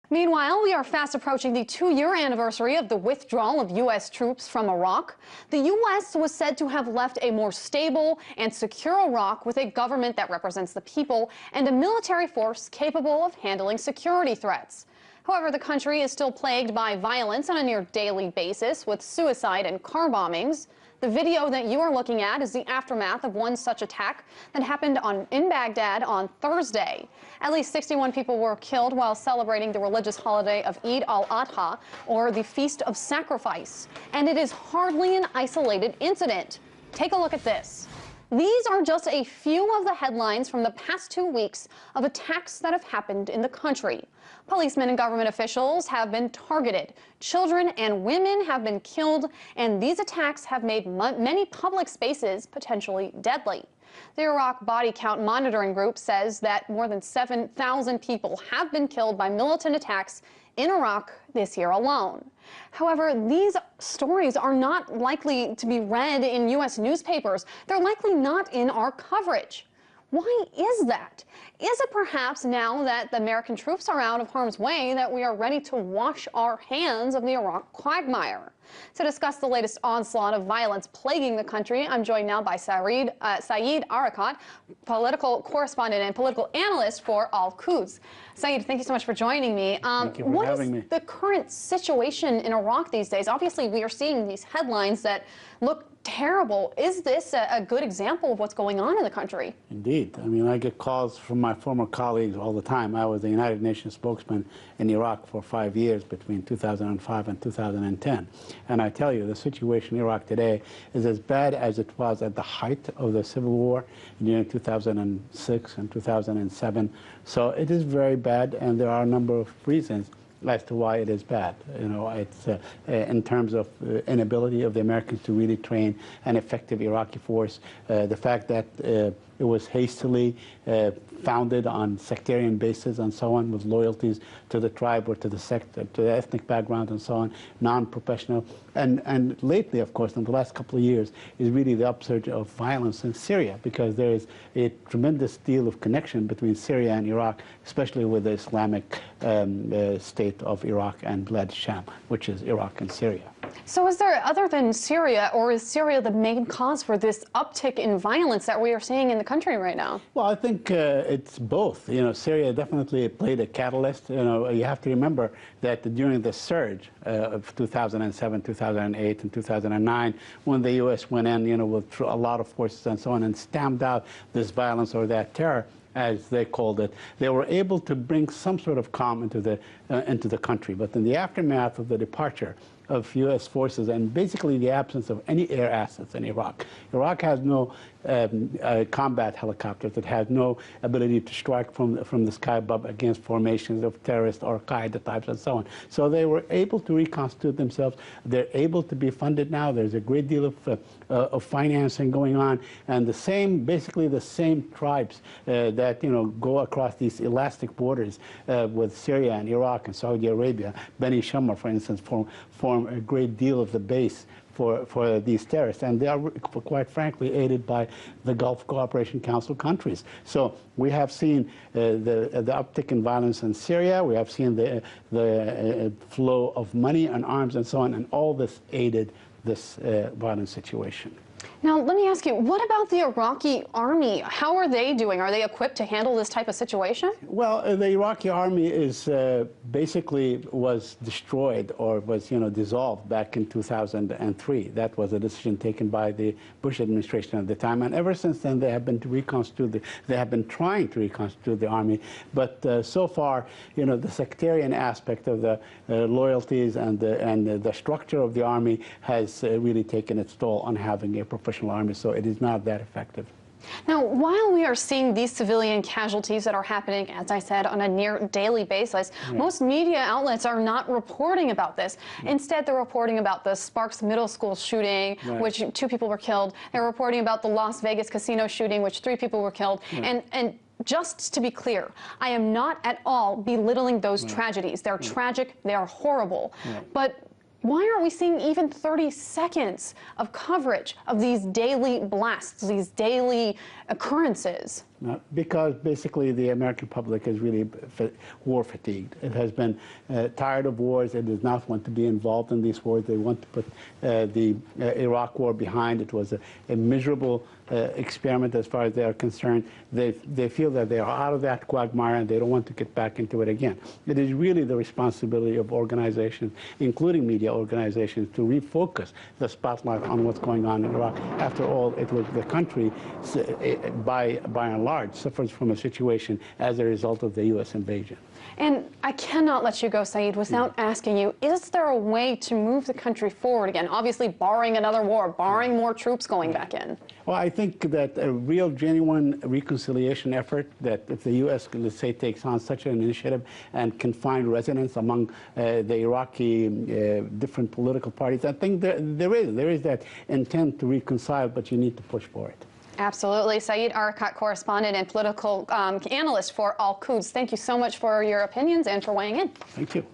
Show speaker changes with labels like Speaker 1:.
Speaker 1: Meanwhile, we are fast approaching the 2-year anniversary of the withdrawal of U.S. troops from Iraq. The U.S. was said to have left a more stable and secure Iraq with a government that represents the people and a military force capable of handling security threats. However, the country is still plagued by violence on a near daily basis, with suicide and car bombings. The video that you are looking at is the aftermath of one such attack that happened in Baghdad on Thursday. At least 61 people were killed while celebrating the religious holiday of Eid al-Adha, or the Feast of Sacrifice. And it is hardly an isolated incident. Take a look at this. These are just a few of the headlines from the past 2 weeks of attacks that have happened in the country. Policemen and government officials have been targeted. Children and women have been killed, and these attacks have made many public spaces potentially deadly. The Iraq Body Count Monitoring Group says that more than 7,000 people have been killed by militant attacks in Iraq this year alone. However, these stories are not likely to be read in U.S. newspapers. They're likely not in our coverage. Why is that? Is it perhaps now that the American troops are out of harm's way that we are ready to wash our hands of the Iraq quagmire? To discuss the latest onslaught of violence plaguing the country, I'm joined now by Said Arikat, political correspondent and political analyst for Quds. Said, thank you so much for joining me.
Speaker 2: Thank you for having me.
Speaker 1: What is the current situation in Iraq these days? Obviously, we are seeing these headlines that look terrible. Is this a good example of what's going on in the country?
Speaker 2: Indeed. I mean, I get calls from my former colleagues all the time. I was the United Nations spokesman in Iraq for 5 years between 2005 and 2010. And I tell you, the situation in Iraq today is as bad as it was at the height of the civil war in 2006 and 2007. So it is very bad, and there are a number of reasons as to why it is bad. You know, it's in terms of inability of the Americans to really train an effective Iraqi force, the fact that it was hastily founded on sectarian basis and so on, with loyalties to the tribe or to the sect, to the ethnic background and so on, non-professional. And lately, of course, in the last couple of years, is really the upsurge of violence in Syria, because there is a tremendous deal of connection between Syria and Iraq, especially with the Islamic state of Iraq and Bled Sham, which is Iraq and Syria.
Speaker 1: So is there, other than Syria, or is Syria the main cause for this uptick in violence that we are seeing in the country right now?
Speaker 2: Well, I think it's both. You know, Syria definitely played a catalyst. You know, you have to remember that during the surge of 2007, 2008, and 2009, when the U.S. went in, you know, with a lot of forces and so on, and stamped out this violence or that terror, as they called it, they were able to bring some sort of calm into the country. But in the aftermath of the departure of U.S. forces and basically the absence of any air assets in Iraq, Iraq has no combat helicopters. It has no ability to strike from the sky above against formations of terrorist or Al-Qaeda types and so on. So they were able to reconstitute themselves. They're able to be funded now. There's a great deal of financing going on, and basically the same tribes that go across these elastic borders with Syria and Iraq and Saudi Arabia. Beni Shammar, for instance, form a great deal of the base for these terrorists, and they are, quite frankly, aided by the Gulf Cooperation Council countries. So we have seen the uptick in violence in Syria. We have seen the flow of money and arms and so on, and all this aided this violent situation.
Speaker 1: Now, let me ask you, what about the Iraqi army? How are they doing? Are they equipped to handle this type of situation?
Speaker 2: Well, the Iraqi army is basically was destroyed or was, dissolved back in 2003. That was a decision taken by the Bush administration at the time, and ever since then they have been they have been trying to reconstitute the army, but so far, the sectarian aspect of the loyalties and the structure of the army has really taken its toll on having a professional army, so it is not that effective.
Speaker 1: Now, while we are seeing these civilian casualties that are happening, as I said, on a near daily basis, most media outlets are not reporting about this. Instead, they're reporting about the Sparks Middle School shooting, which 2 people were killed. They're reporting about the Las Vegas casino shooting, which 3 people were killed. And just to be clear, I am not at all belittling those tragedies. They're tragic, they are horrible. But why aren't we seeing even 30 seconds of coverage of these daily blasts, these daily occurrences?
Speaker 2: Because basically the American public is really war fatigued. It has been tired of wars. It does not want to be involved in these wars. They want to put the Iraq war behind. It was a miserable experiment as far as they are concerned. They feel that they are out of that quagmire and they don't want to get back into it again. It is really the responsibility of organizations, including media organizations, to refocus the spotlight on what's going on in Iraq. After all, it was the country, by and large, suffers from a situation as a result of the U.S. invasion.
Speaker 1: And I cannot let you go, Said, without asking you, is there a way to move the country forward again? Obviously, barring another war, barring more troops going back in.
Speaker 2: Well, I think that a real, genuine reconciliation effort, that if the U.S., let's say, takes on such an initiative and can find resonance among the Iraqi different political parties, I think there is that intent to reconcile, but you need to push for it.
Speaker 1: Absolutely. Said Arikat, correspondent and political analyst for Quds. Thank you so much for your opinions and for weighing in.
Speaker 2: Thank you.